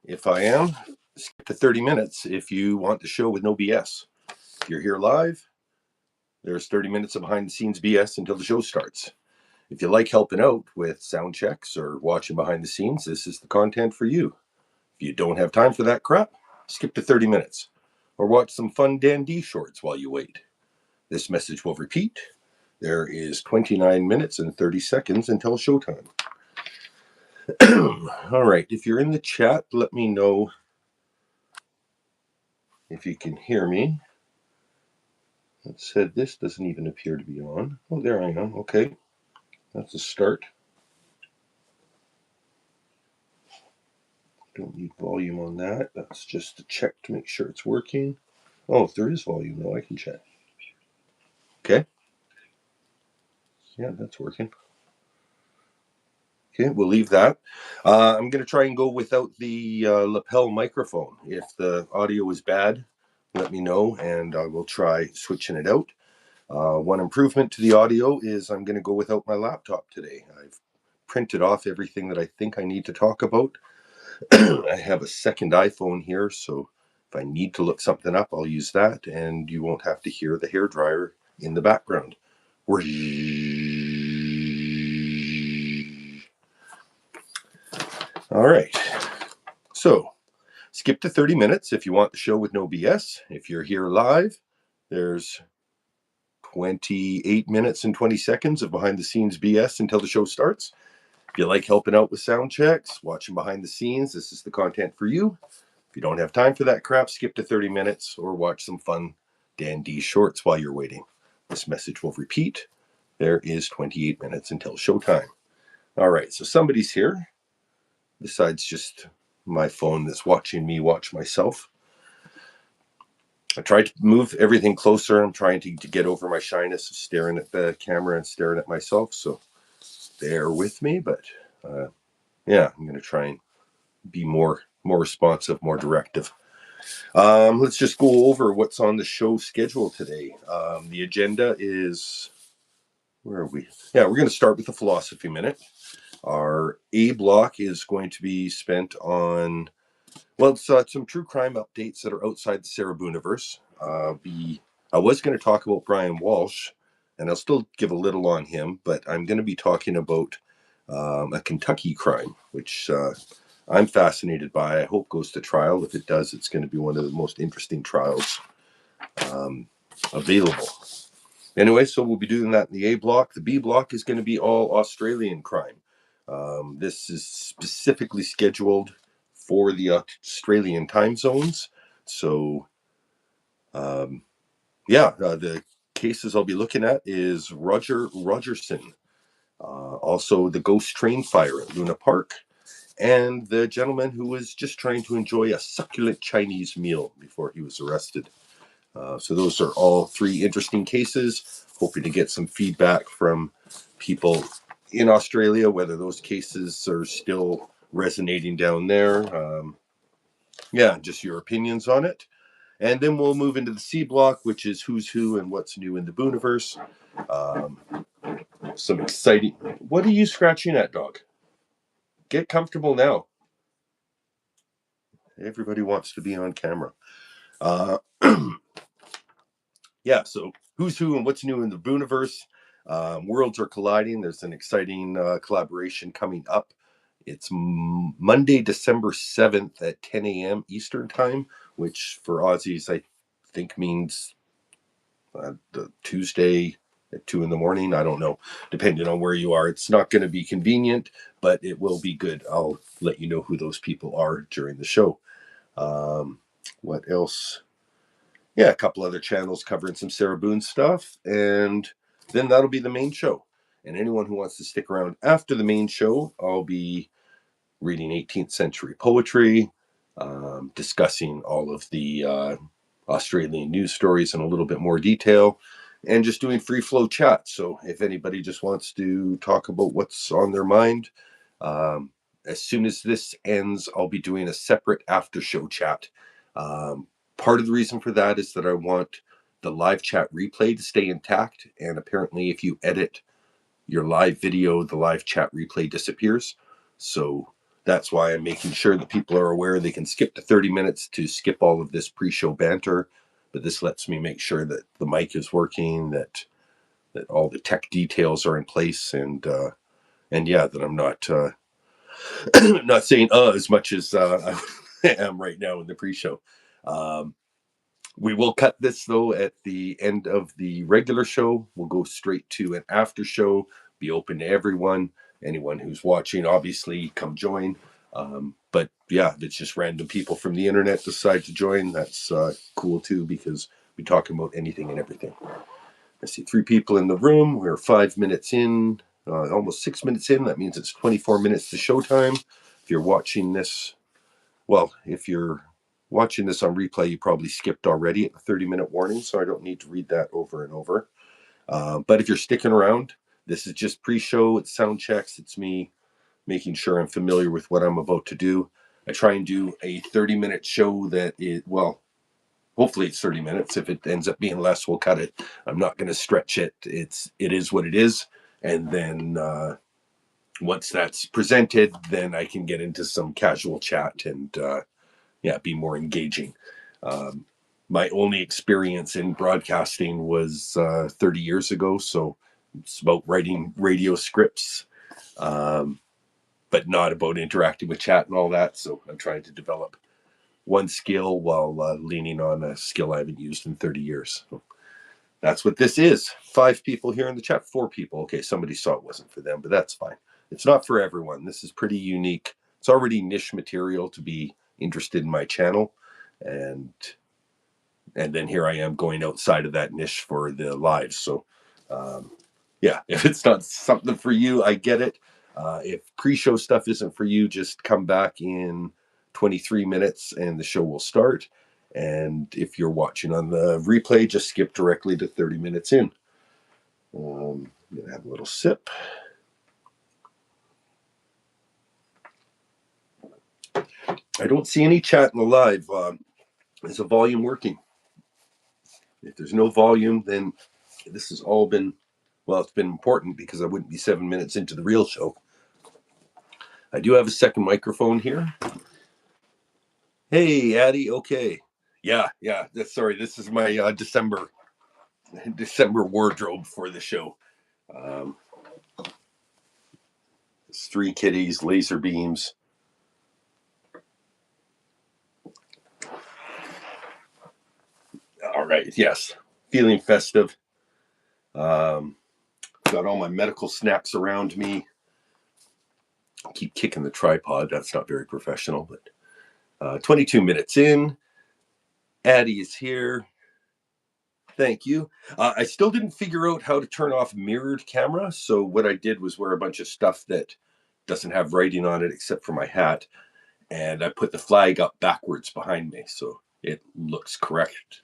If I am, skip to 30 minutes if you want the show with no BS. If you're here live, there's 30 minutes of behind the scenes BS until the show starts. If you like helping out with sound checks or watching behind the scenes, this is the content for you. If you don't have time for that crap, skip to 30 minutes or watch some fun Dan D shorts while you wait. This message will repeat. There is 29 minutes and 30 seconds until showtime. All right, if you're in the chat, let me know if you can hear me. It said this doesn't even appear to be on. Oh, there I am. Okay, that's a start. Don't need volume on that. That's just to check to make sure it's working. Oh, if there is volume, though, I can check. Okay. Yeah, that's working. Okay, we'll leave that. I'm going to try and go without the lapel microphone. If the audio is bad, let me know, and I will try switching it out. One improvement to the audio is I'm going to go without my laptop today. I've printed off everything that I think I need to talk about. I have a second iPhone here, so if I need to look something up, I'll use that, and you won't have to hear the hairdryer in the background. All right. So, skip to 30 minutes if you want the show with no BS. If you're here live, there's 28 minutes and 20 seconds of behind the scenes BS until the show starts. If you like helping out with sound checks, watching behind the scenes, this is the content for you. If you don't have time for that crap, skip to 30 minutes or watch some fun Dan D shorts while you're waiting. This message will repeat. There is 28 minutes until showtime. All right, so somebody's here besides just my phone that's watching me watch myself. I tried to move everything closer. I'm trying to get over my shyness of staring at the camera and staring at myself, so bear with me, but yeah, I'm going to try and be more responsive, more directive. Let's just go over what's on the show schedule today. The agenda is, where are we? Yeah, we're going to start with the philosophy minute. Our A block is going to be spent on, well, it's some true crime updates that are outside the Sarah Booniverse. I was going to talk about Brian Walsh, and I'll still give a little on him, but I'm going to be talking about a Kentucky crime, which I'm fascinated by. I hope goes to trial. If it does, it's going to be one of the most interesting trials available. Anyway, so we'll be doing that in the A block. The B block is going to be all Australian crime. This is specifically scheduled for the Australian time zones. So, the cases I'll be looking at is Rogerson, also the ghost train fire at Luna Park, and the gentleman who was just trying to enjoy a succulent Chinese meal before he was arrested. So those are all three interesting cases. Hoping to get some feedback from people in Australia, whether those cases are still resonating down there. Just your opinions on it. And then we'll move into the C block, which is who's who and what's new in the Booniverse. Some exciting... What are you scratching at, dog? Get comfortable now. Everybody wants to be on camera. So who's who and what's new in the Booniverse. Worlds are colliding. There's an exciting collaboration coming up. It's Monday, December 7th at 10 a.m. Eastern Time, which for Aussies, I think means the Tuesday at 2 in the morning. I don't know, depending on where you are. It's not going to be convenient, but it will be good. I'll let you know who those people are during the show. What else? Yeah, a couple other channels covering some Sarah Boone stuff, and then that'll be the main show. And anyone who wants to stick around after the main show, I'll be reading 18th century poetry, discussing all of the Australian news stories in a little bit more detail, and just doing free flow chat. So if anybody just wants to talk about what's on their mind, as soon as this ends, I'll be doing a separate after show chat. Part of the reason for that is that I want the live chat replay to stay intact. And apparently if you edit your live video, the live chat replay disappears. So that's why I'm making sure that people are aware they can skip to 30 minutes to skip all of this pre-show banter. But this lets me make sure that the mic is working, that all the tech details are in place, and yeah, that I'm not not saying as much as I am right now in the pre-show. We will cut this though at the end of the regular show. We'll go straight to an after show, be open to everyone. Anyone who's watching, obviously, come join. But yeah, it's just random people from the internet decide to join. That's cool too, because we talk about anything and everything. I see 3 people in the room. We're 5 minutes in, almost 6 minutes in. That means it's 24 minutes to showtime. If you're watching this, if you're watching this on replay, you probably skipped already at the 30-minute warning, so I don't need to read that over and over. But if you're sticking around, this is just pre-show. It's sound checks. It's me making sure I'm familiar with what I'm about to do. I try and do a 30-minute show that is, hopefully it's 30 minutes. If it ends up being less, we'll cut it. I'm not going to stretch it. It is what it is. And then once that's presented, then I can get into some casual chat and be more engaging. My only experience in broadcasting was 30 years ago, so it's about writing radio scripts, but not about interacting with chat and all that. So I'm trying to develop one skill while leaning on a skill I haven't used in 30 years. So that's what this is. 5 people here in the chat, 4 people. Okay, somebody saw it wasn't for them, but that's fine. It's not for everyone. This is pretty unique. It's already niche material to be interested in my channel. And then here I am going outside of that niche for the lives. So if it's not something for you, I get it. If pre-show stuff isn't for you, just come back in 23 minutes and the show will start. And if you're watching on the replay, just skip directly to 30 minutes in. I'm going to have a little sip. I don't see any chat in the live. Is the volume working? If there's no volume, then this has all been, it's been important because I wouldn't be 7 minutes into the real show. I do have a second microphone here. Hey, Addie. Okay. Yeah. Sorry, this is my December wardrobe for the show. It's 3 kitties, laser beams. All right. Yes. Feeling festive. Got all my medical snacks around me. I keep kicking the tripod. That's not very professional, but 22 minutes in. Addie is here. Thank you. I still didn't figure out how to turn off mirrored camera. So what I did was wear a bunch of stuff that doesn't have writing on it except for my hat. And I put the flag up backwards behind me. So it looks correct,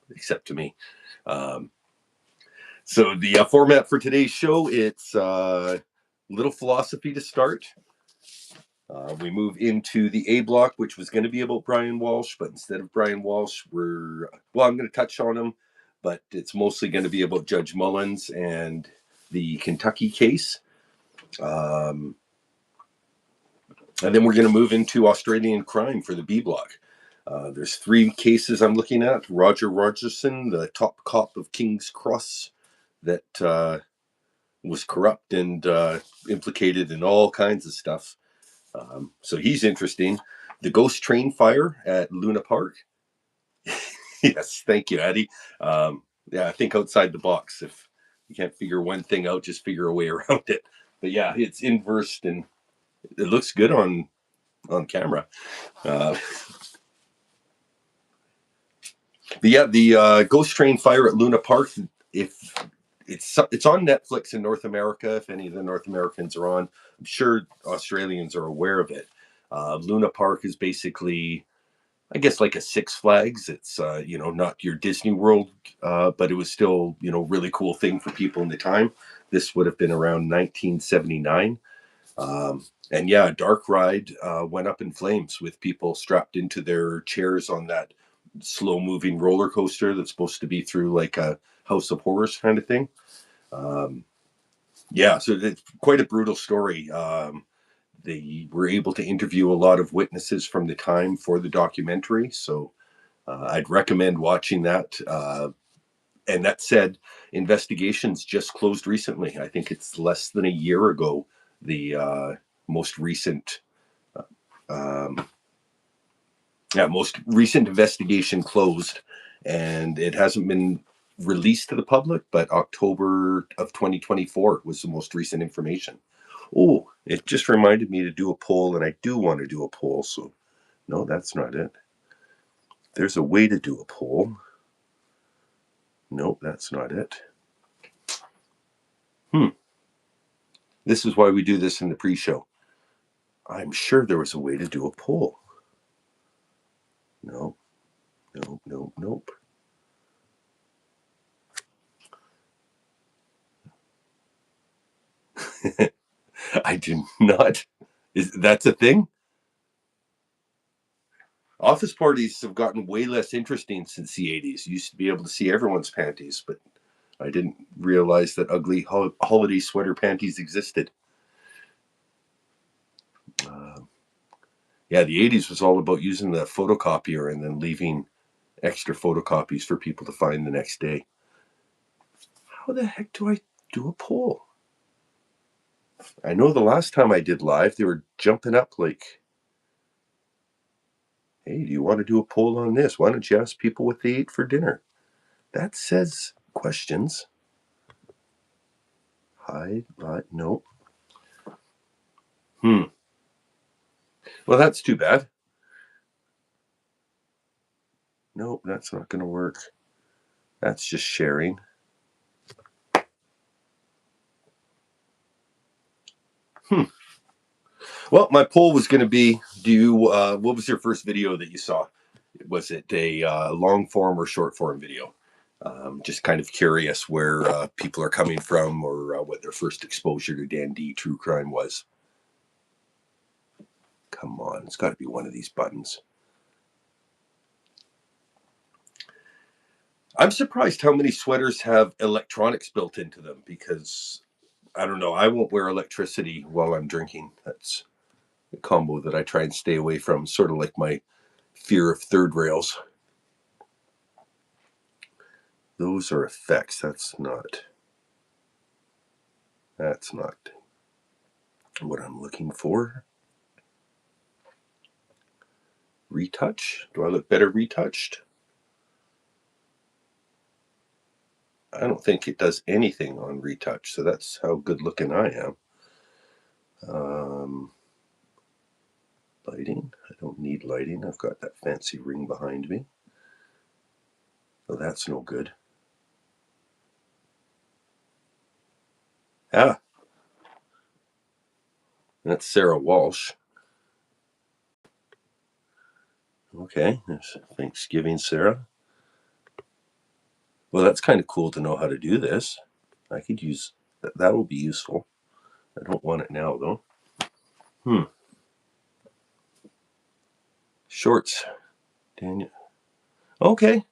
except to me. So the format for today's show, it's a little philosophy to start. We move into the A block, which was going to be about Brian Walsh, but instead of Brian Walsh, I'm going to touch on him, but it's mostly going to be about Judge Mullins and the Kentucky case. And then we're going to move into Australian crime for the B block. There's 3 cases I'm looking at. Rogerson, the top cop of King's Cross, that was corrupt and implicated in all kinds of stuff. So he's interesting. The ghost train fire at Luna Park. Yes, thank you, Addie. I think outside the box. If you can't figure one thing out, just figure a way around it. But yeah, it's inversed and it looks good on camera. The ghost train fire at Luna Park. If it's on Netflix in North America, if any of the North Americans are on, I'm sure Australians are aware of it. Luna Park is basically, I guess, like a Six Flags. It's not your Disney World, but it was still really cool thing for people in the time. This would have been around 1979. And yeah, a dark ride went up in flames with people strapped into their chairs on that slow moving roller coaster that's supposed to be through like a House of Horrors kind of thing. So it's quite a brutal story. they were able to interview a lot of witnesses from the time for the documentary. So I'd recommend watching that. And that said, investigations just closed recently. I think it's less than a year ago. The most recent, um, most recent investigation closed, and it hasn't been released to the public. But October of 2024 was the most recent information. Oh, it just reminded me to do a poll, and I do want to do a poll. So, no, that's not it. There's a way to do a poll. Nope, that's not it. This is why we do this in the pre-show. I'm sure there was a way to do a poll. No, no, no, nope. I do not. That's a thing? Office parties have gotten way less interesting since the 80s. You used to be able to see everyone's panties, but I didn't realize that ugly holiday sweater panties existed. Yeah, the 80s was all about using the photocopier and then leaving extra photocopies for people to find the next day. How the heck do I do a poll? I know the last time I did live, they were jumping up like, hey, do you want to do a poll on this? Why don't you ask people what they ate for dinner? That says questions. No. Well, that's too bad. No, that's not going to work. That's just sharing. Well, my poll was going to be: what was your first video that you saw? Was it a long form or short form video? Just kind of curious where people are coming from, or what their first exposure to Dan D true crime was. Come on, it's got to be one of these buttons. I'm surprised how many sweaters have electronics built into them, because I don't know, I won't wear electricity while I'm drinking. That's a combo that I try and stay away from, sort of like my fear of third rails. Those are effects. That's not what I'm looking for. Retouch? Do I look better retouched? I don't think it does anything on retouch, so that's how good looking I am. Lighting? I don't need lighting. I've got that fancy ring behind me. Oh, that's no good. Ah, that's Sarah Walsh. Okay, there's Thanksgiving, Sarah. Well, that's kind of cool to know how to do this. I could use that. That will be useful. I don't want it now, though. Shorts. Daniel. Okay.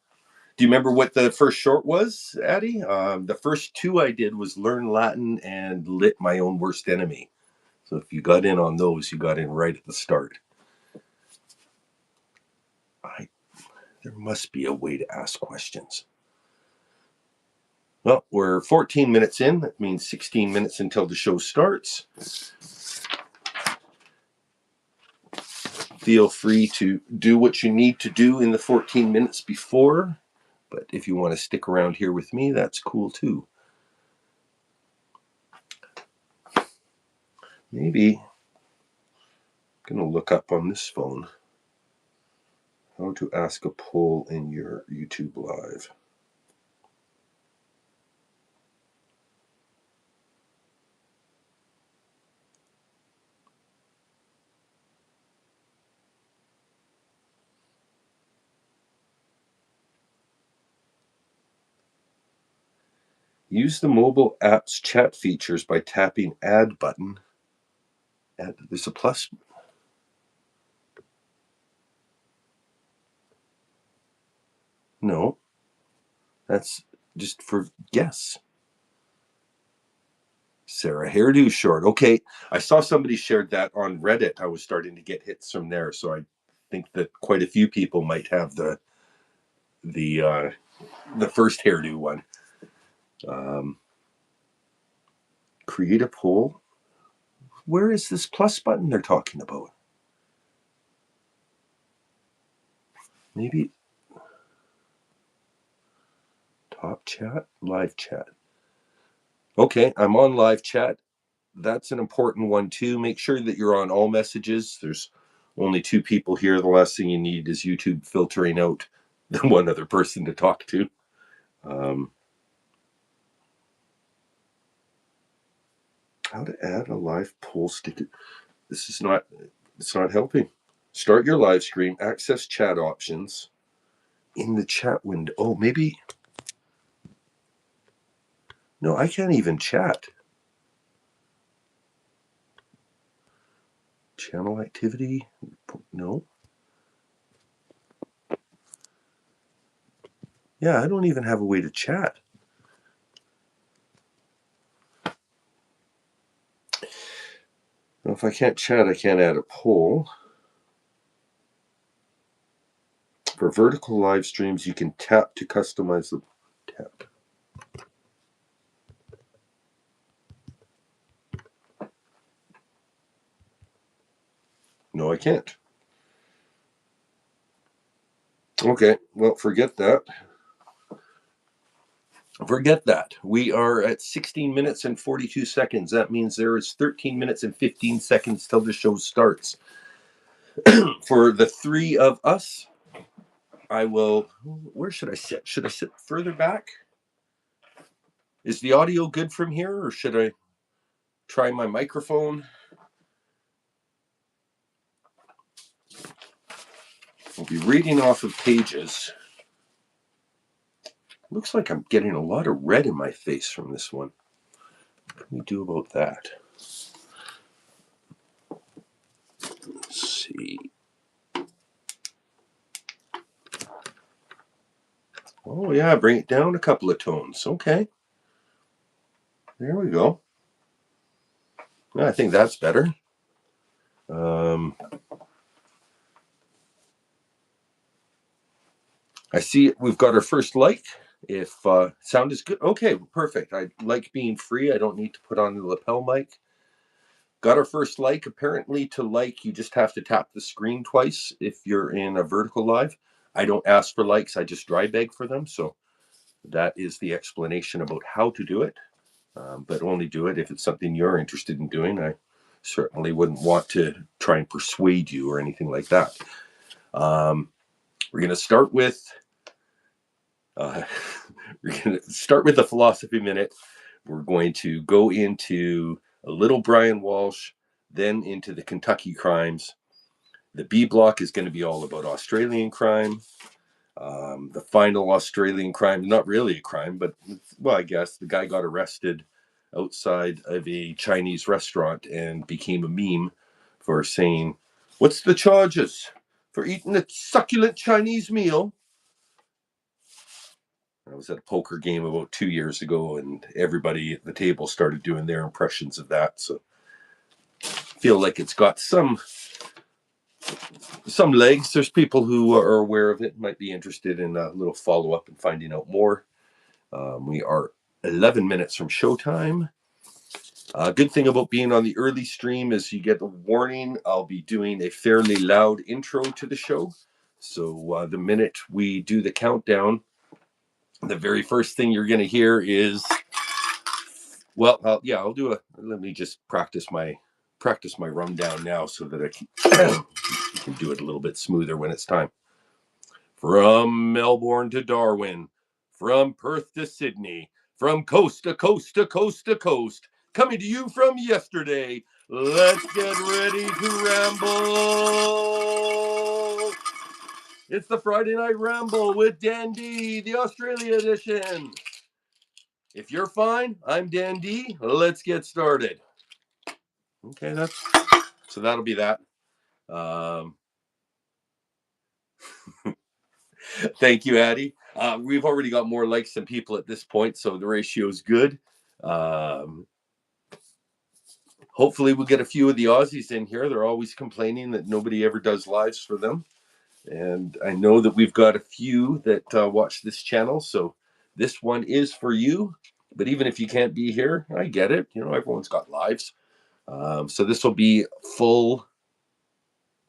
Do you remember what the first short was, Addie? The first two I did was Learn Latin and Lit My Own Worst Enemy. So if you got in on those, you got in right at the start. There must be a way to ask questions. Well, we're 14 minutes in. That means 16 minutes until the show starts. Feel free to do what you need to do in the 14 minutes before. But if you want to stick around here with me, that's cool too. Maybe I'm going to look up on this phone how to ask a poll in your YouTube Live. Use the mobile app's chat features by tapping Add button. There's a plus. No, that's just for guess. Sarah, hairdo short. Okay, I saw somebody shared that on Reddit. I was starting to get hits from there, so I think that quite a few people might have the first hairdo one. Create a poll. Where is this plus button they're talking about? Maybe top chat, live chat. Okay, I'm on live chat. That's an important one too. Make sure that you're on all messages. There's only 2 people here. The last thing you need is YouTube filtering out the one other person to talk to. How to add a live poll sticker. It's not helping. Start your live stream, access chat options in the chat window. Oh, maybe. No, I can't even chat. Channel activity. No. Yeah, I don't even have a way to chat. Well, if I can't chat, I can't add a poll. For vertical live streams, you can tap to customize the tap. No, I can't. Okay, well, forget that. Forget that. We are at 16 minutes and 42 seconds. That means there is 13 minutes and 15 seconds till the show starts. For the 3 of us, I will. Where should I sit? Should I sit further back? Is the audio good from here, or should I try my microphone? I'll be reading off of pages. Looks like I'm getting a lot of red in my face from this one. What can we do about that? Let's see. Oh, yeah, bring it down a couple of tones. Okay. There we go. I think that's better. I see we've got our first like. If sound is good, okay, perfect. I like being free. I don't need to put on the lapel mic. Got our first like. Apparently, to like, you just have to tap the screen twice if you're in a vertical live. I don't ask for likes. I just dry beg for them. So that is the explanation about how to do it. But only do it if it's something you're interested in doing. I certainly wouldn't want to try and persuade you or anything like that. We're going to start with the philosophy minute. We're going to go into a little Brian Walsh, then into the Kentucky crimes. The B block is going to be all about Australian crime. The final Australian crime, not really a crime, but, well, I guess the guy got arrested outside of a Chinese restaurant and became a meme for saying, "What's the charges for eating a succulent Chinese meal?" I was at a poker game about 2 years ago, and everybody at the table started doing their impressions of that. So I feel like it's got some legs. There's people who are aware of it, might be interested in a little follow-up and finding out more. We are 11 minutes from showtime. Good thing about being on the early stream is you get a warning. I'll be doing a fairly loud intro to the show. So the minute we do the countdown, the very first thing you're going to hear is, well, I'll do let me just practice my rundown now so that I can do it a little bit smoother when it's time. From Melbourne to Darwin, from Perth to Sydney, from coast to coast to coast to coast, coming to you from yesterday. Let's get ready to ramble. It's the Friday Night Ramble with Dan D, the Australia edition. If you're fine, I'm Dan D. Let's get started. Okay, so that'll be that. Thank you, Addie. We've already got more likes than people at this point, so the ratio is good. hopefully we'll get a few of the Aussies in here. They're always complaining that nobody ever does lives for them. And I know that we've got a few that watch this channel. So this one is for you. But even if you can't be here, I get it. You know, everyone's got lives. So this will be full.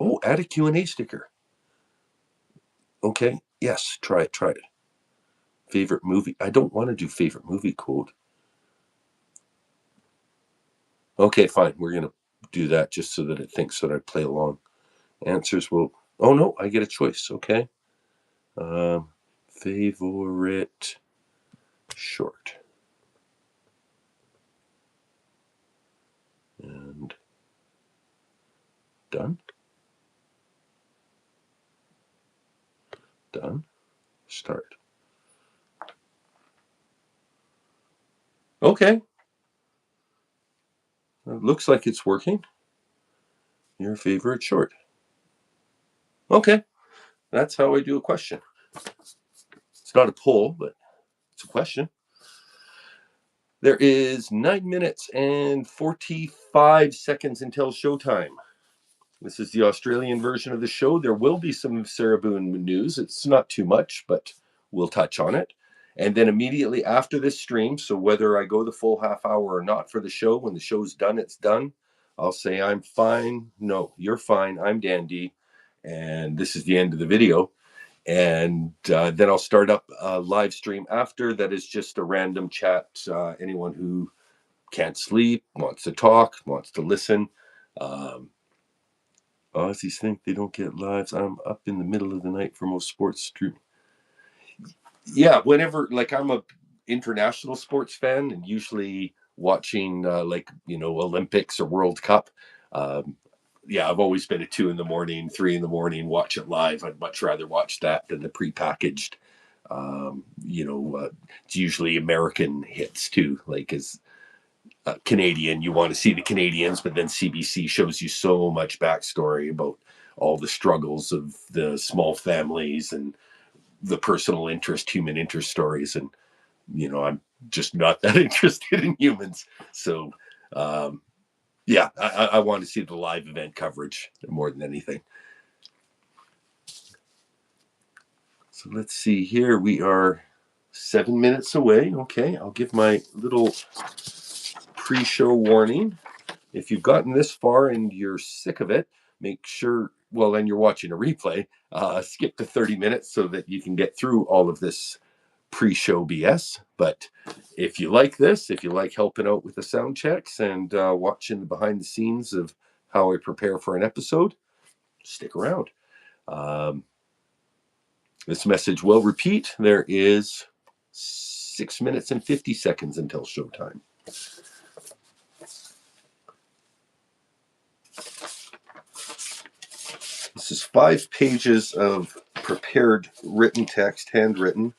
Oh, add a Q&A sticker. Okay. Yes, try it. Favorite movie. I don't want to do favorite movie quote. Okay, fine. We're going to do that just so that it thinks that I play along. Answers will... Oh, no, I get a choice. Okay. Favorite short. And done. Done. Start. Okay. It looks like it's working. Your favorite short. Okay. That's how I do a question. It's not a poll, but it's a question. There is 9 minutes and 45 seconds until showtime. This is the Australian version of the show. There will be some Sarah Boone news. It's not too much, but we'll touch on it. And then immediately after this stream, so whether I go the full half hour or not for the show, when the show's done, it's done. I'll say, I'm fine. No, you're fine. I'm dandy. And this is the end of the video. And then I'll start up a live stream after. That is just a random chat. Anyone who can't sleep, wants to talk, wants to listen. Aussies think they don't get lives. I'm up in the middle of the night for most sports stream. Yeah, whenever, like, I'm a international sports fan and usually watching Olympics or World Cup. Yeah, I've always been at 2 a.m, 3 a.m, watch it live. I'd much rather watch that than the prepackaged. It's usually American hits too. Like, as Canadian, you want to see the Canadians, but then CBC shows you so much backstory about all the struggles of the small families and the personal interest, human interest stories. And, I'm just not that interested in humans. So, yeah, I want to see the live event coverage more than anything. So let's see here. We are 7 minutes away. Okay, I'll give my little pre-show warning. If you've gotten this far and you're sick of it, make sure, well, then you're watching a replay, skip to 30 minutes so that you can get through all of this pre-show BS. But if you like this, if you like helping out with the sound checks and watching the behind the scenes of how I prepare for an episode, stick around. This message will repeat. There is 6 minutes and 50 seconds until showtime. This is 5 pages of prepared written text, handwritten.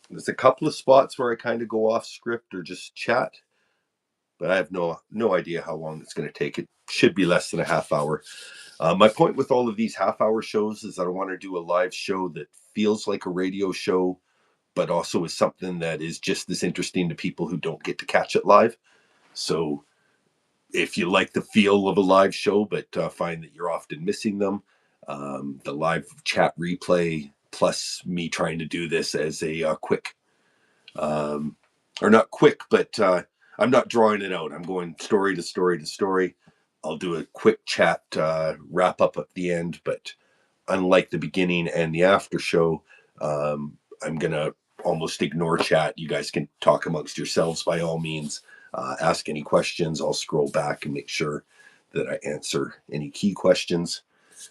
There's a couple of spots where I kind of go off script or just chat, but I have no idea how long it's going to take. It should be less than a half hour. My point with all of these half-hour shows is that I want to do a live show that feels like a radio show, but also is something that is just as interesting to people who don't get to catch it live. So if you like the feel of a live show, but find that you're often missing them, the live chat replay plus me trying to do this as a quick, or not quick, but I'm not drawing it out. I'm going story to story to story. I'll do a quick chat wrap up at the end, but unlike the beginning and the after show, I'm going to almost ignore chat. You guys can talk amongst yourselves by all means. Ask any questions. I'll scroll back and make sure that I answer any key questions.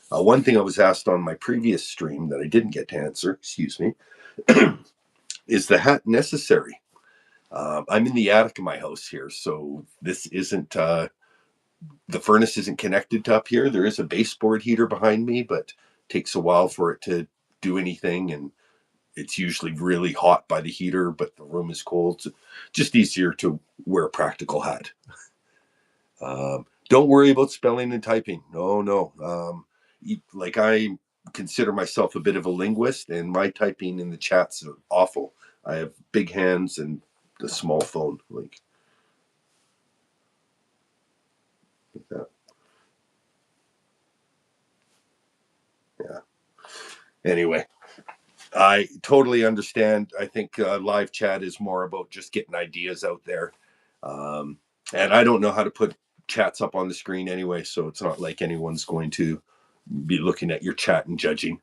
One thing I was asked on my previous stream that I didn't get to answer, is the hat necessary? I'm in the attic of my house here, so this isn't, the furnace isn't connected to up here. There is a baseboard heater behind me, but it takes a while for it to do anything, and it's usually really hot by the heater, but the room is cold. So just easier to wear a practical hat. Don't worry about spelling and typing. No. Like, I consider myself a bit of a linguist, and my typing in the chats are awful. I have big hands and the small phone, like that. Yeah. Anyway, I totally understand. I think live chat is more about just getting ideas out there. And I don't know how to put chats up on the screen anyway, so it's not like anyone's going to be looking at your chat and judging.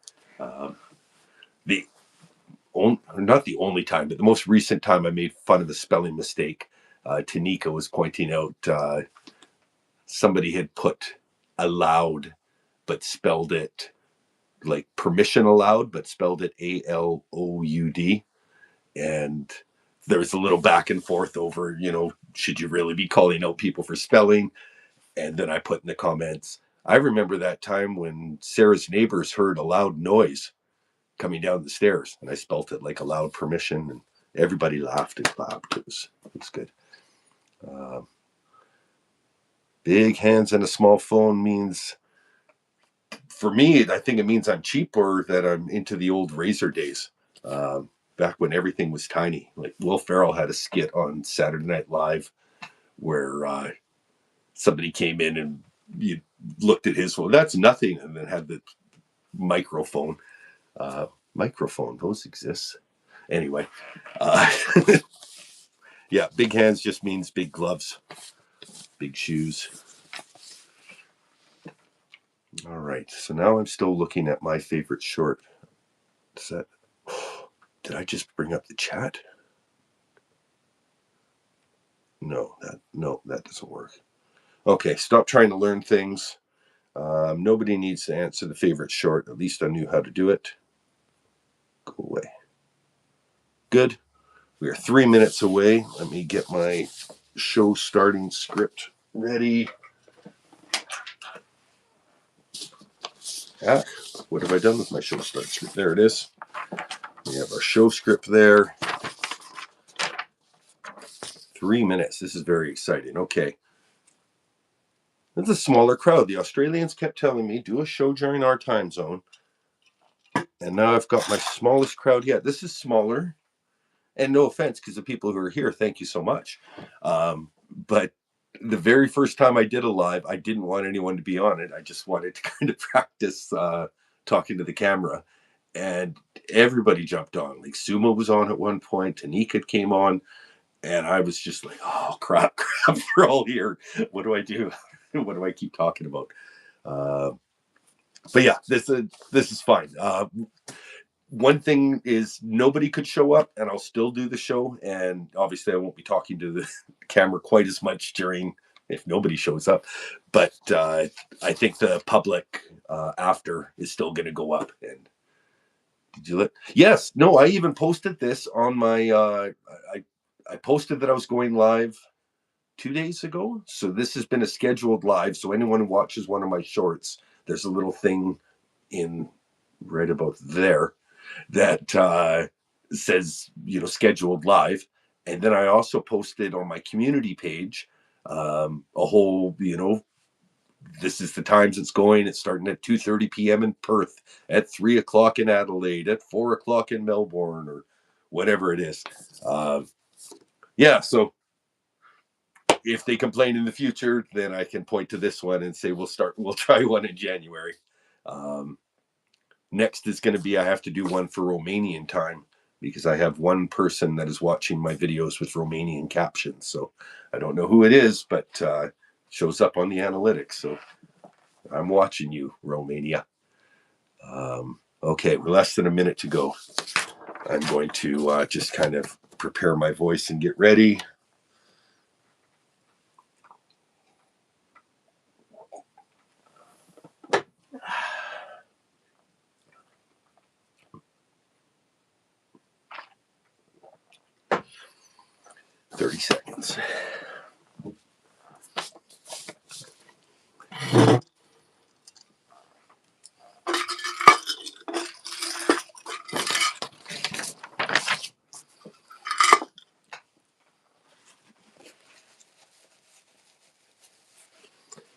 The not the only time, but the most recent time I made fun of a spelling mistake, Tanika was pointing out somebody had put allowed, but spelled it like permission allowed, but spelled it ALOUD. And there's a little back and forth over, should you really be calling out people for spelling? And then I put in the comments, I remember that time when Sarah's neighbors heard a loud noise coming down the stairs, and I spelt it like a loud permission, and everybody laughed and clapped. It was good. Big hands and a small phone means, for me, I think it means I'm cheap, or that I'm into the old Razor days. Back when everything was tiny. Like Will Ferrell had a skit on Saturday Night Live where somebody came in and you looked at his phone. That's nothing, and then had the microphone. Microphone, those exist. Anyway, yeah, big hands just means big gloves, big shoes. All right, so now I'm still looking at my favorite short. Did I just bring up the chat? No, that doesn't work. Okay, stop trying to learn things. Nobody needs to answer the favorite short. At least I knew how to do it. Go away. Good. We are 3 minutes away. Let me get my show starting script ready. What have I done with my show start script? There it is. We have our show script there. 3 minutes. This is very exciting. Okay. It's a smaller crowd. The Australians kept telling me, do a show during our time zone. And now I've got my smallest crowd yet. This is smaller. And no offense, because the people who are here, thank you so much. But the very first time I did a live, I didn't want anyone to be on it. I just wanted to kind of practice talking to the camera. And everybody jumped on. Like Sumo was on at one point. Tanika came on. And I was just like, oh, crap, we're all here. What do I do? What do I keep talking about? But yeah, this is fine. One thing is nobody could show up, and I'll still do the show. And obviously, I won't be talking to the camera quite as much during if nobody shows up. But I think the public after is still going to go up. And did you let? Yes. No. I even posted this on my. I posted that I was going live 2 days ago. So this has been a scheduled live. So anyone who watches one of my shorts, there's a little thing in right about there that says, scheduled live. And then I also posted on my community page a whole, this is the times it's going. It's starting at 2:30 p.m. in Perth, at 3 o'clock in Adelaide, at 4 o'clock in Melbourne, or whatever it is. Yeah, so if they complain in the future, then I can point to this one and say we'll try one in January. Next is going to be I have to do one for Romanian time because I have one person that is watching my videos with Romanian captions. So I don't know who it is, but shows up on the analytics. So I'm watching you, Romania. Okay, we're less than a minute to go. I'm going to just kind of prepare my voice and get ready. "30 seconds.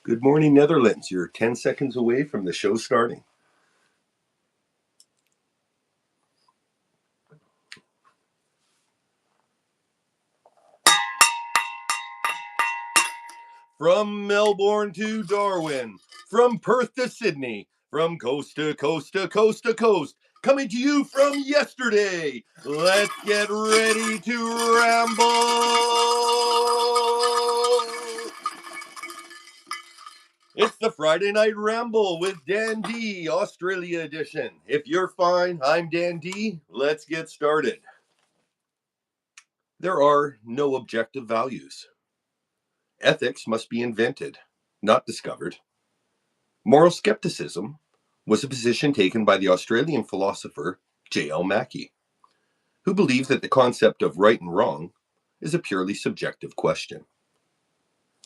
Good morning, Netherlands. You're 10 seconds away from the show starting. From Melbourne to Darwin, from Perth to Sydney, from coast to coast to coast to coast, coming to you from yesterday. Let's get ready to ramble. It's the Friday Night Ramble with Dan D, Australia edition. If you're fine, I'm Dan D. Let's get started. There are no objective values. Ethics must be invented, not discovered. Moral skepticism was a position taken by the Australian philosopher J.L. Mackie, who believed that the concept of right and wrong is a purely subjective question.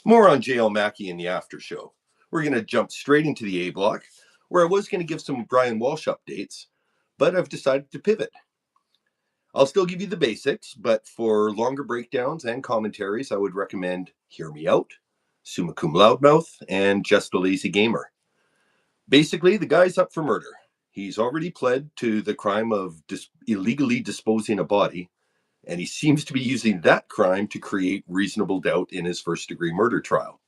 More on J.L. Mackie in the after show. We're going to jump straight into the A block, where I was going to give some Brian Walsh updates, but I've decided to pivot. I'll still give you the basics, but for longer breakdowns and commentaries, I would recommend Hear Me Out, Summa Cum Loudmouth, and Just a Lazy Gamer. Basically, the guy's up for murder. He's already pled to the crime of illegally disposing a body, and he seems to be using that crime to create reasonable doubt in his first-degree murder trial.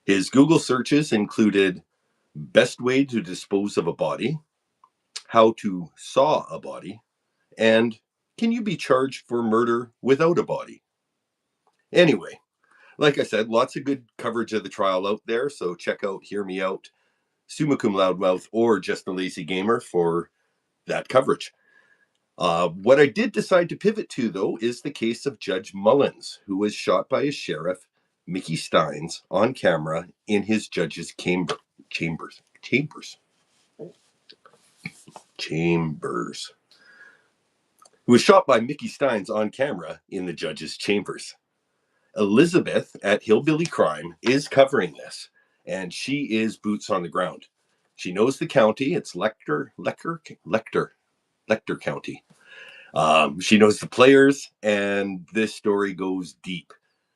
His Google searches included best way to dispose of a body, how to saw a body, and can you be charged for murder without a body? Anyway, like I said, lots of good coverage of the trial out there, so check out Hear Me Out, Summa Cum Loudmouth, or Just a Lazy Gamer for that coverage. What I did decide to pivot to, though, is the case of Judge Mullins, who was shot by his sheriff, Mickey Steins, on camera in his judge's chambers. Who was shot by Mickey Steins on camera in the judge's chambers. Elizabeth at Hillbilly Crime is covering this, and she is boots on the ground. She knows the county. It's Lecter County. She knows the players, and this story goes deep.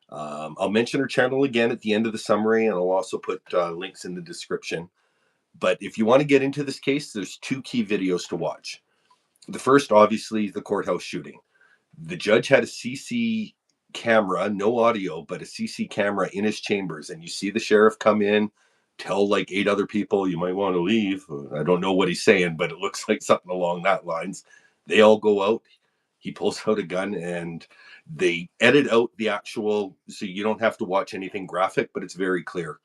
I'll mention her channel again at the end of the summary, and I'll also put links in the description. But if you want to get into this case, there's two key videos to watch. The first, obviously, the courthouse shooting. The judge had a CC camera, no audio, but a CC camera in his chambers, and you see the sheriff come in, tell like 8 other people, you might want to leave. I don't know what he's saying, but it looks like something along that lines. They all go out. He pulls out a gun, and they edit out the actual, so you don't have to watch anything graphic, but it's very clear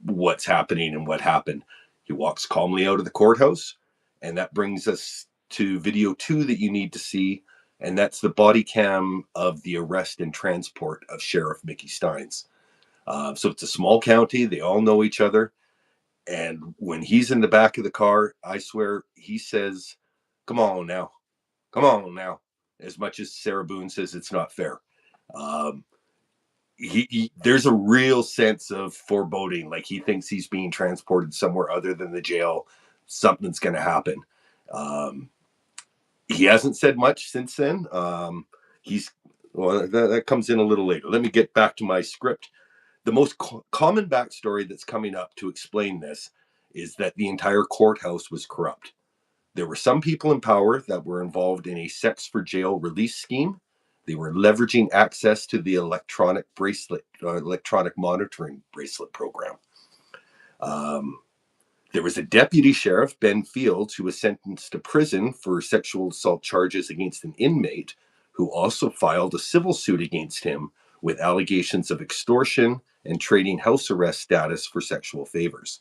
what's happening and what happened. He walks calmly out of the courthouse, and that brings us to video 2 that you need to see, and that's the body cam of the arrest and transport of Sheriff Mickey Steins. So it's a small county. They all know each other. And when he's in the back of the car, I swear he says, come on now. As much as Sarah Boone says it's not fair. There's a real sense of foreboding. Like he thinks he's being transported somewhere other than the jail. Something's going to happen. He hasn't said much since then. That comes in a little later. Let me get back to my script. The most common backstory that's coming up to explain this is that the entire courthouse was corrupt. There were some people in power that were involved in a sex for jail release scheme. They were leveraging access to the electronic monitoring bracelet program. There was a deputy sheriff, Ben Fields, who was sentenced to prison for sexual assault charges against an inmate who also filed a civil suit against him with allegations of extortion and trading house arrest status for sexual favors.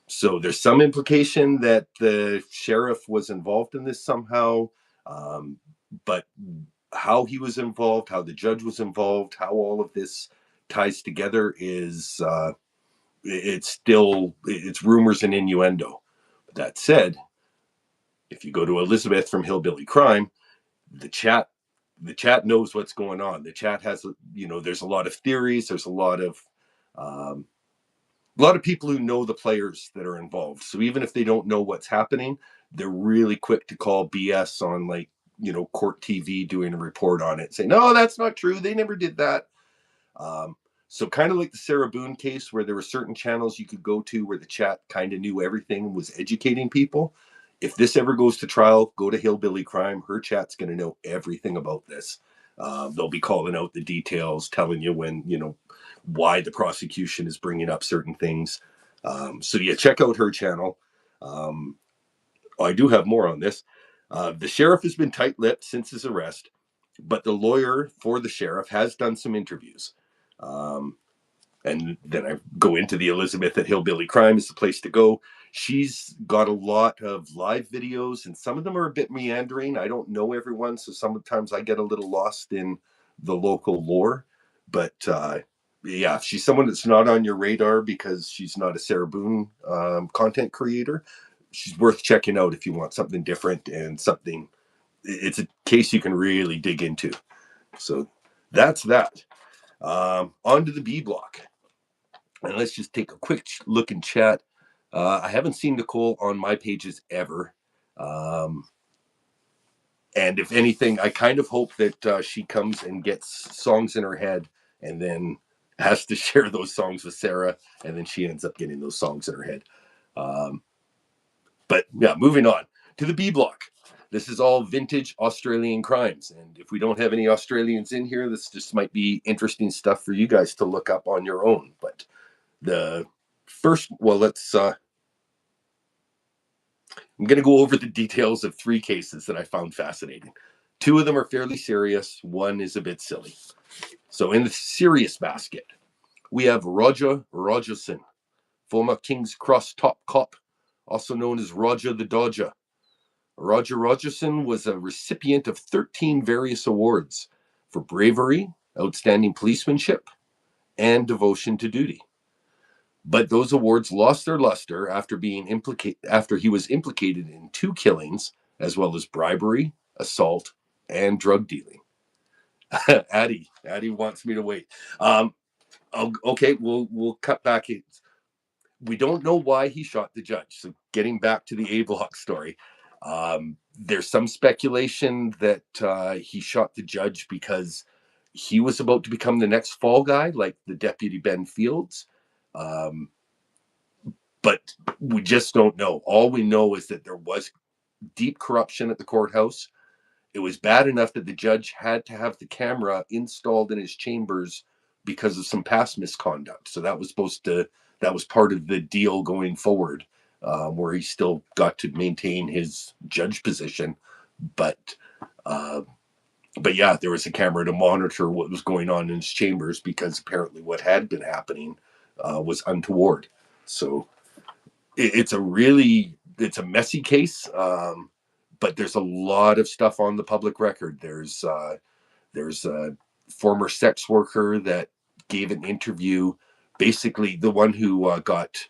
So there's some implication that the sheriff was involved in this somehow, but how he was involved, how the judge was involved, how all of this ties together is... it's rumors and innuendo. But that said, if you go to Elizabeth from Hillbilly Crime, the chat knows what's going on. The chat has, there's a lot of theories. There's a lot of people who know the players that are involved. So even if they don't know what's happening, they're really quick to call BS on court TV doing a report on it, saying, no, that's not true. They never did that. So kind of like the Sarah Boone case, where there were certain channels you could go to where the chat kind of knew everything, was educating people. If this ever goes to trial, go to Hillbilly Crime. Her chat's going to know everything about this. They'll be calling out the details, telling you when, why the prosecution is bringing up certain things. So yeah, check out her channel. I do have more on this. The sheriff has been tight-lipped since his arrest, but the lawyer for the sheriff has done some interviews. And then I go into the Elizabeth at Hillbilly Crime is the place to go. She's got a lot of live videos, and some of them are a bit meandering. I don't know everyone, so sometimes I get a little lost in the local lore. But yeah, she's someone that's not on your radar because she's not a Sarah Boone content creator. She's worth checking out if you want something different and something. It's a case you can really dig into. So that's that. On to the B block. And let's just take a quick look in chat. I haven't seen Nicole on my pages ever. And if anything, I kind of hope that she comes and gets songs in her head and then has to share those songs with Sarah. And then she ends up getting those songs in her head. But yeah, moving on to the B block. This is all vintage Australian crimes. And if we don't have any Australians in here, this just might be interesting stuff for you guys to look up on your own. But the first, well, I'm going to go over the details of 3 cases that I found fascinating. 2 of them are fairly serious. 1 is a bit silly. So in the serious basket, we have Rogerson, former King's Cross top cop, also known as Roger the Dodger. Rogerson was a recipient of 13 various awards for bravery, outstanding policemanship, and devotion to duty. But those awards lost their luster after he was implicated in 2 killings, as well as bribery, assault, and drug dealing. Addie wants me to wait. Okay, we'll cut back. We don't know why he shot the judge. So getting back to the A block story, there's some speculation that he shot the judge because he was about to become the next fall guy, like the deputy Ben Fields. But we just don't know. All we know is that there was deep corruption at the courthouse. It was bad enough that the judge had to have the camera installed in his chambers because of some past misconduct. So that was part of the deal going forward, where he still got to maintain his judge position. But yeah, there was a camera to monitor what was going on in his chambers because apparently what had been happening was untoward. So it's a messy case, but there's a lot of stuff on the public record. There's a former sex worker that gave an interview, basically the one who got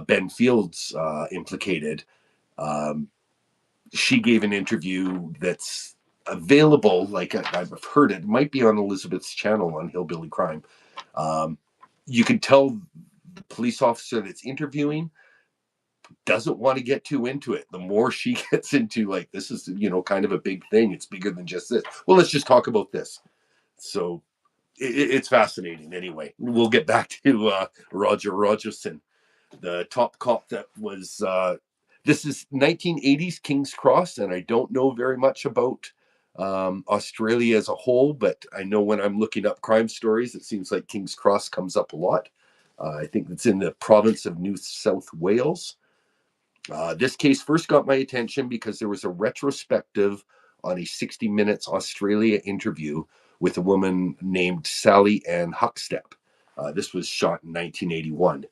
Ben Fields implicated. She gave an interview that's available, like I've heard it might be on Elizabeth's channel on Hillbilly Crime. You can tell the police officer that's interviewing doesn't want to get too into it. The more she gets into, like, this is, kind of a big thing. It's bigger than just this. Well, let's just talk about this. So it's fascinating. Anyway, we'll get back to Rogerson, the top cop that was, this is 1980s King's Cross. And I don't know very much about Australia as a whole, but I know when I'm looking up crime stories, it seems like King's Cross comes up a lot. I think it's in the province of New South Wales. This case first got my attention because there was a retrospective on a 60 Minutes Australia interview with a woman named Sally Ann Huckstep. This was shot in 1981.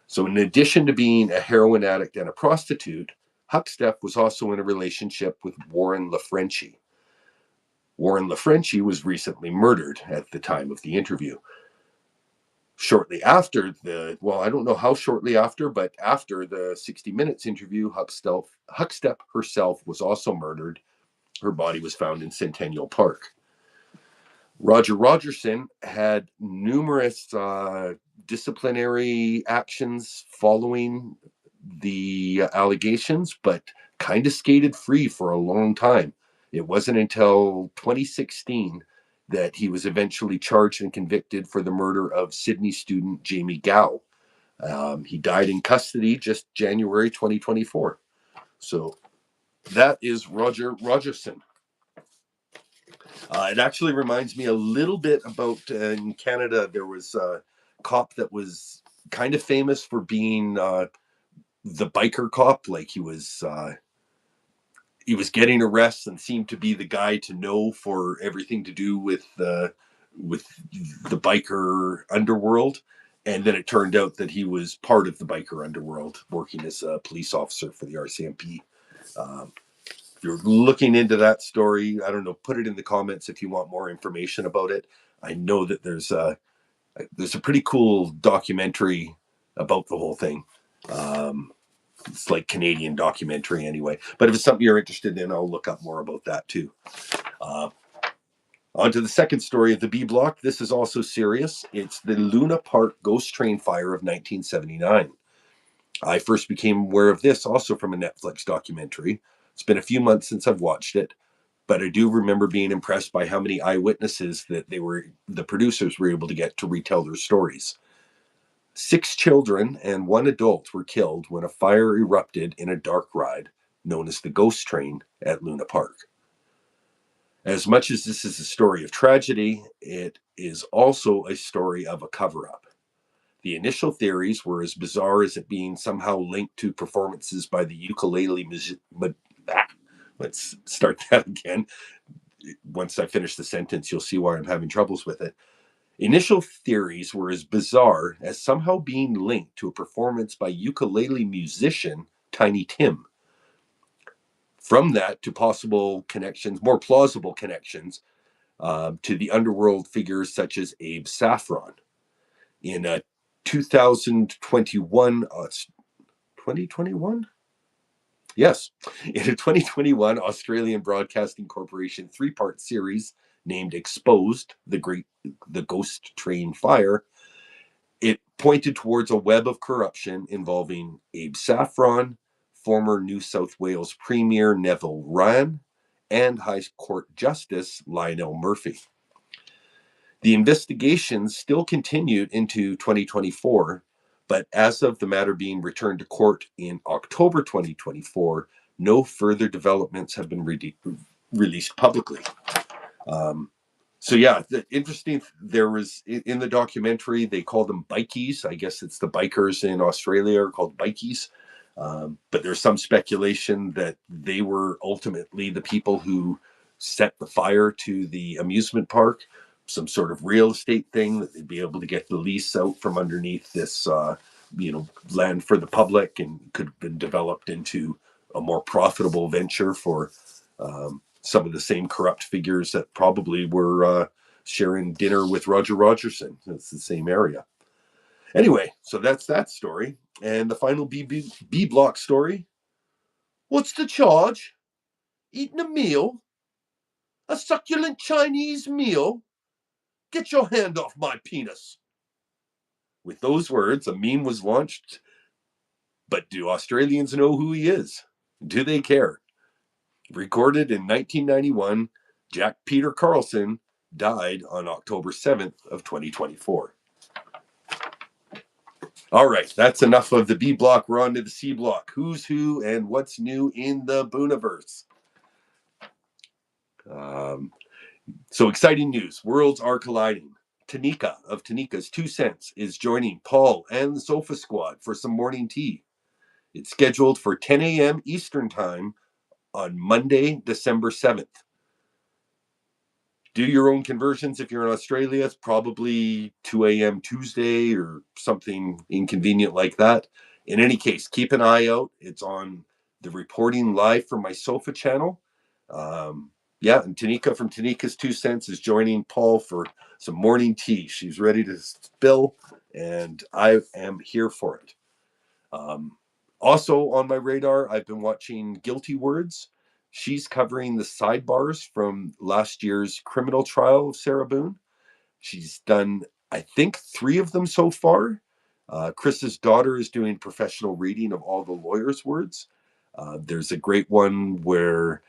So in addition to being a heroin addict and a prostitute, Huckstep was also in a relationship with Warren LaFrenchie. Warren LaFrenchie was recently murdered at the time of the interview. Shortly after I don't know how shortly after, but after the 60 Minutes interview, Huckstep herself was also murdered. Her body was found in Centennial Park. Rogerson had numerous disciplinary actions following the allegations, but kind of skated free for a long time. It wasn't until 2016 that he was eventually charged and convicted for the murder of Sydney student Jamie Gow. He died in custody just January 2024. So that is Rogerson. It actually reminds me a little bit about in Canada, there was a cop that was kind of famous for being the biker cop. Like he was getting arrests and seemed to be the guy to know for everything to do with the biker underworld. And then it turned out that he was part of the biker underworld, working as a police officer for the RCMP. Um, if you're looking into that story, I don't know, put it in the comments if you want more information about it. I know that there's a pretty cool documentary about the whole thing. It's like Canadian documentary anyway. But if it's something you're interested in, I'll look up more about that too. Uh, On to the second story of the B block. This is also serious. It's the Luna Park ghost train fire of 1979. I first became aware of this also from a Netflix documentary. It's been a few months since I've watched it, but I do remember being impressed by how many eyewitnesses that the producers were able to get to retell their stories. 6 children and 1 adult were killed when a fire erupted in a dark ride known as the Ghost Train at Luna Park. As much as this is a story of tragedy, it is also a story of a cover-up. The initial theories were as bizarre as it being somehow linked to performances by the ukulele let's start that again. Once I finish the sentence, you'll see why I'm having troubles with it. Initial theories were as bizarre as somehow being linked to a performance by ukulele musician Tiny Tim. From that to possible connections, more plausible connections, to the underworld figures such as Abe Saffron. In 2021, 2021? Yes. In a 2021 Australian Broadcasting Corporation 3-part series named Exposed, the Ghost Train Fire, it pointed towards a web of corruption involving Abe Saffron, former New South Wales Premier Neville Wran, and High Court Justice Lionel Murphy. The investigations still continued into 2024, but as of the matter being returned to court in October 2024, no further developments have been released publicly. So yeah, interesting. There was in the documentary, they called them bikies. I guess it's the bikers in Australia are called bikies. But there's some speculation that they were ultimately the people who set the fire to the amusement park, some sort of real estate thing that they'd be able to get the lease out from underneath this, land for the public, and could have been developed into a more profitable venture for some of the same corrupt figures that probably were sharing dinner with Roger Rogerson. It's the same area. Anyway, so that's that story. And the final B block story. What's the charge? Eating a meal? A succulent Chinese meal? Get your hand off my penis. With those words, a meme was launched. But do Australians know who he is? Do they care? Recorded in 1991, Jack Peter Karlson died on October 7th of 2024. All right, that's enough of the B block. We're on to the C block. Who's who and what's new in the Booniverse? So exciting news. Worlds are colliding. Tanika of Tanika's 2 Cents is joining Paul and the Sofa Squad for some morning tea. It's scheduled for 10 a.m. Eastern Time on Monday, December 7th. Do your own conversions if you're in Australia. It's probably 2 a.m. Tuesday or something inconvenient like that. In any case, keep an eye out. It's on the Reporting Live from My Sofa channel. And Tanika from Tanika's 2 Cents is joining Paul for some morning tea. She's ready to spill, and I am here for it. Also on my radar, I've been watching Guilty Words. She's covering the sidebars from last year's criminal trial of Sarah Boone. She's done, I think, 3 of them so far. Chris's daughter is doing professional reading of all the lawyers' words. There's a great one where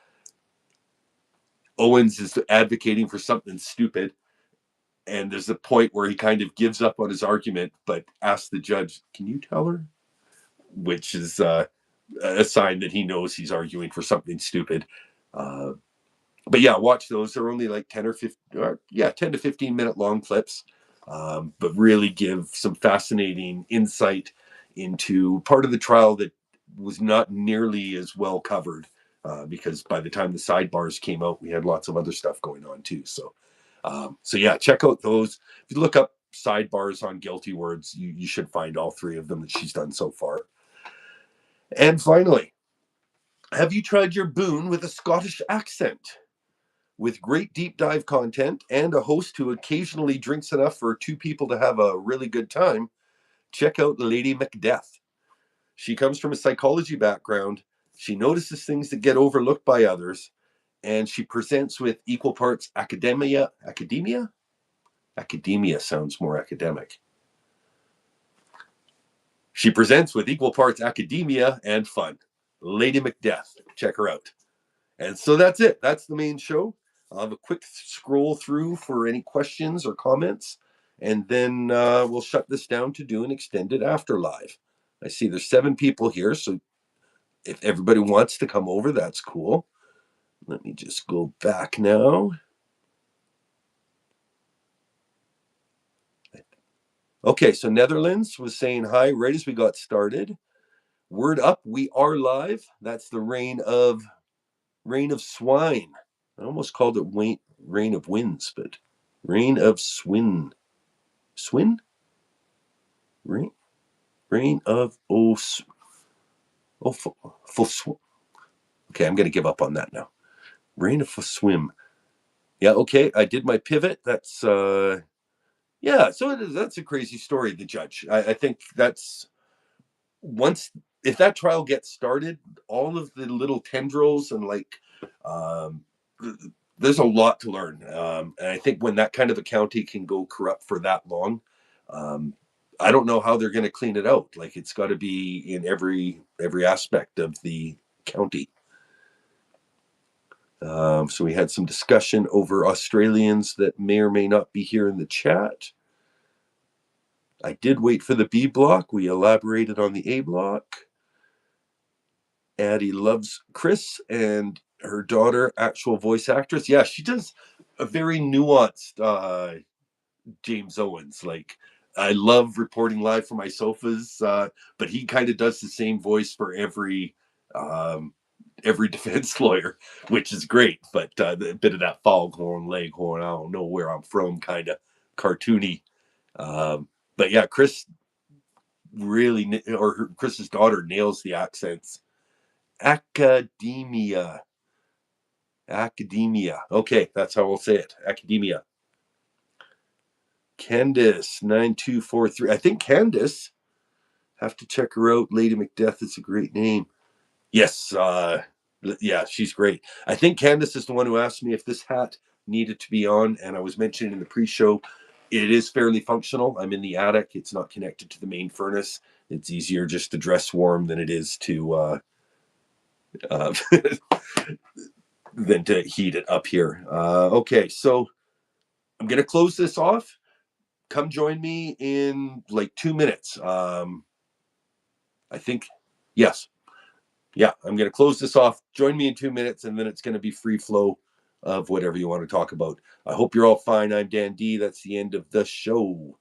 Owens is advocating for something stupid, and there's a point where he kind of gives up on his argument, but asks the judge, "Can you tell her?" Which is a sign that he knows he's arguing for something stupid. But yeah, watch those. They're only like 10 or 15, 10 to 15 minute long clips, but really give some fascinating insight into part of the trial that was not nearly as well covered, because by the time the sidebars came out, we had lots of other stuff going on too. So yeah, check out those. If you look up sidebars on Guilty Words, you should find all three of them that she's done so far. And finally, have you tried your boon with a Scottish accent? With great deep dive content and a host who occasionally drinks enough for two people to have a really good time, check out Lady Macbeth. She comes from a psychology background. She notices things that get overlooked by others, and she presents with equal parts academia. Academia sounds more academic. She presents with equal parts academia and fun. Lady Macbeth. Check her out. And so that's it. That's the main show. I'll have a quick scroll through for any questions or comments, and then we'll shut this down to do an extended afterlive. I see there's 7 people here, so if everybody wants to come over, that's cool. Let me just go back now. Okay, so Netherlands was saying hi right as we got started. Word up, we are live. That's the reign of swine. I almost called it reign of winds, but reign of swin. Swin? Reign of full swim. Okay, I'm gonna give up on that now. Reign of full swim. Yeah, okay. I did my pivot. That's yeah. So that's a crazy story. The judge. I think that's once if that trial gets started, all of the little tendrils and like um, there's a lot to learn. And I think when that kind of a county can go corrupt for that long, um, I don't know how they're going to clean it out. Like it's got to be in every aspect of the county. So we had some discussion over Australians that may or may not be here in the chat. I did wait for the B block. We elaborated on the A block. Addie loves Chris and her daughter, actual voice actress. Yeah, she does a very nuanced James Owens. Like, I love reporting live from my sofas, but he kind of does the same voice for every defense lawyer, which is great. But a bit of that foghorn leghorn, I don't know where I'm from, kind of cartoony. But yeah, Chris really, Chris's daughter nails the accents. Academia. Okay, that's how we'll say it. Academia. Candice 9243. I think Candice. Have to check her out. Lady Macbeth is a great name. Yes, yeah, she's great. I think Candice is the one who asked me if this hat needed to be on, and I was mentioning in the pre-show, it is fairly functional. I'm in the attic. It's not connected to the main furnace. It's easier just to dress warm than it is to than to heat it up here. Okay, so I'm gonna close this off. Come join me in like 2 minutes. I think, yes. Yeah, I'm going to close this off. Join me in 2 minutes, and then it's going to be free flow of whatever you want to talk about. I hope you're all fine. I'm Dan D. That's the end of the show.